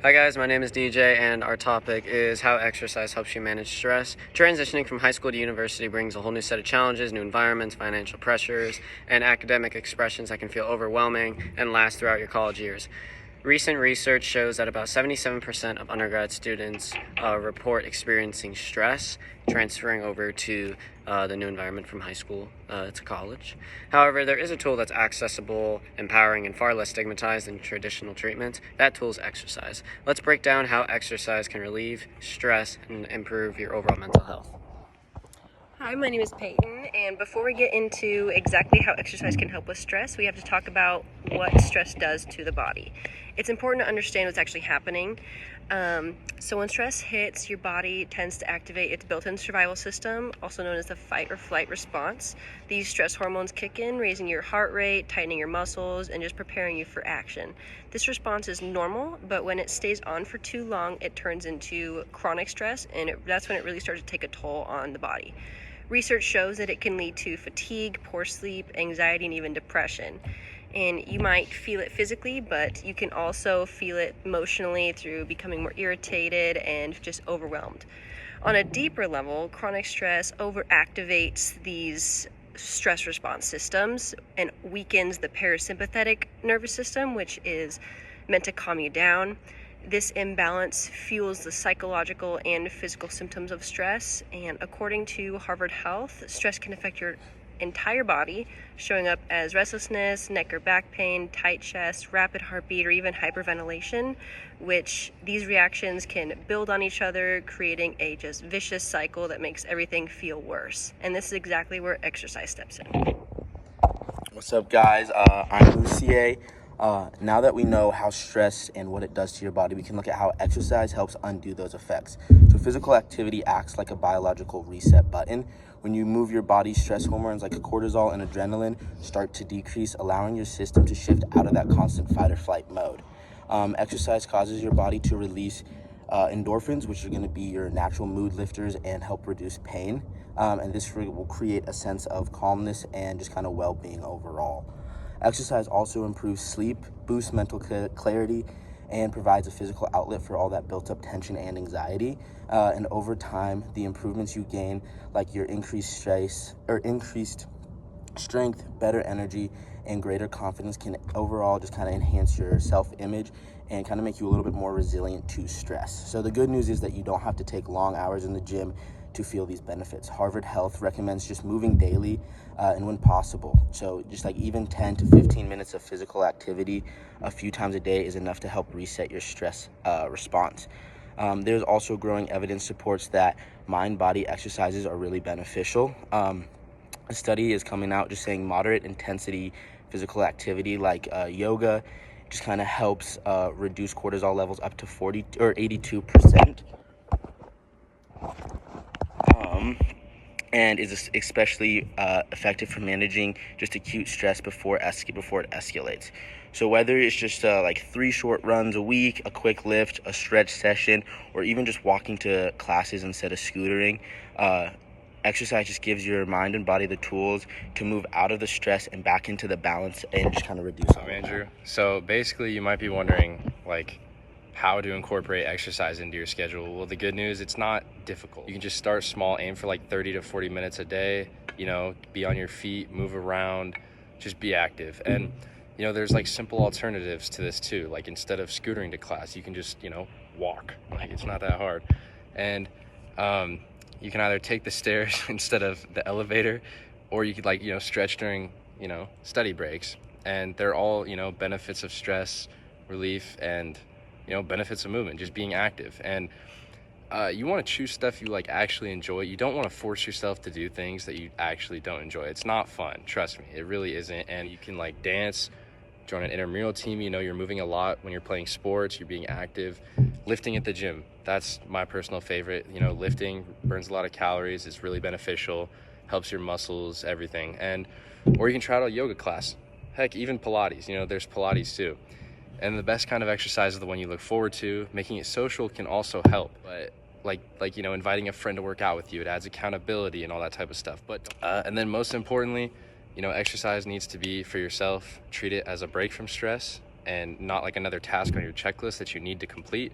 Hi guys, my name is DJ and our topic is how exercise helps you manage stress. Transitioning from high school to university brings a whole new set of challenges, new environments, financial pressures, and academic expressions that can feel overwhelming and last throughout your college years. Recent research shows that about 77% of undergrad students report experiencing stress transferring over to the new environment from high school to college. However, there is a tool that's accessible, empowering, and far less stigmatized than traditional treatments. That tool is exercise. Let's break down how exercise can relieve stress and improve your overall mental health. Hi, my name is Peyton, and before we get into exactly how exercise can help with stress, we have to talk about what stress does to the body. It's important to understand what's actually happening. So when stress hits, your body tends to activate its built-in survival system, also known as the fight or flight response. These stress hormones kick in, raising your heart rate, tightening your muscles, and just preparing you for action. This response is normal, but when it stays on for too long, it turns into chronic stress, and that's when it really starts to take a toll on the body. Research shows that it can lead to fatigue, poor sleep, anxiety, and even depression. And you might feel it physically, but you can also feel it emotionally through becoming more irritated and just overwhelmed. On a deeper level, chronic stress overactivates these stress response systems and weakens the parasympathetic nervous system, which is meant to calm you down. This imbalance fuels the psychological and physical symptoms of stress, and according to Harvard Health, stress can affect your entire body, showing up as restlessness, neck or back pain, tight chest, rapid heartbeat, or even hyperventilation, which these reactions can build on each other, creating a just vicious cycle that makes everything feel worse. And this is exactly where exercise steps in. What's up, guys? I'm Lucier. Now that we know how stress and what it does to your body, we can look at how exercise helps undo those effects. So physical activity acts like a biological reset button. When you move your body's stress hormones like cortisol and adrenaline start to decrease, allowing your system to shift out of that constant fight or flight mode. Exercise causes your body to release endorphins, which are going to be your natural mood lifters and help reduce pain. And this will create a sense of calmness and just kind of well-being overall. Exercise also improves sleep, boosts mental clarity, and provides a physical outlet for all that built up tension and anxiety. And over time, the improvements you gain, like your increased strength, better energy, and greater confidence, can overall just kind of enhance your self-image and kind of make you a little bit more resilient to stress. So the good news is that you don't have to take long hours in the gym to feel these benefits. Harvard Health recommends just moving daily and when possible. So just like even 10 to 15 minutes of physical activity a few times a day is enough to help reset your stress response. There's also growing evidence supports that mind-body exercises are really beneficial. A study is coming out just saying moderate intensity physical activity like yoga just kind of helps reduce cortisol levels up to 40 or 82%. And is especially effective for managing just acute stress before it escalates. So whether it's just like 3 short runs a week, a quick lift, a stretch session, or even just walking to classes instead of scootering, exercise just gives your mind and body the tools to move out of the stress and back into the balance and just kind of reduce. I'm Andrew. So basically you might be wondering how to incorporate exercise into your schedule. Well, the good news, it's not difficult. You can just start small, aim for 30 to 40 minutes a day, be on your feet, move around, just be active. And, there's simple alternatives to this too. Instead of scootering to class, you can just, walk. It's not that hard. And you can either take the stairs instead of the elevator, or you could stretch during, study breaks. And they're all, benefits of stress relief and benefits of movement, just being active. And you want to choose stuff you actually enjoy. You don't want to force yourself to do things that you actually don't enjoy. It's not fun, trust me, it really isn't. And you can dance, join an intramural team. You're moving a lot when you're playing sports, you're being active. Lifting at the gym, that's my personal favorite. Lifting burns a lot of calories, it's really beneficial, helps your muscles, everything. Or you can try out a yoga class, heck, even Pilates. There's Pilates too. And the best kind of exercise is the one you look forward to. Making it social can also help, but inviting a friend to work out with you, it adds accountability and all that type of stuff. But and then most importantly, exercise needs to be for yourself. Treat it as a break from stress and not like another task on your checklist that you need to complete.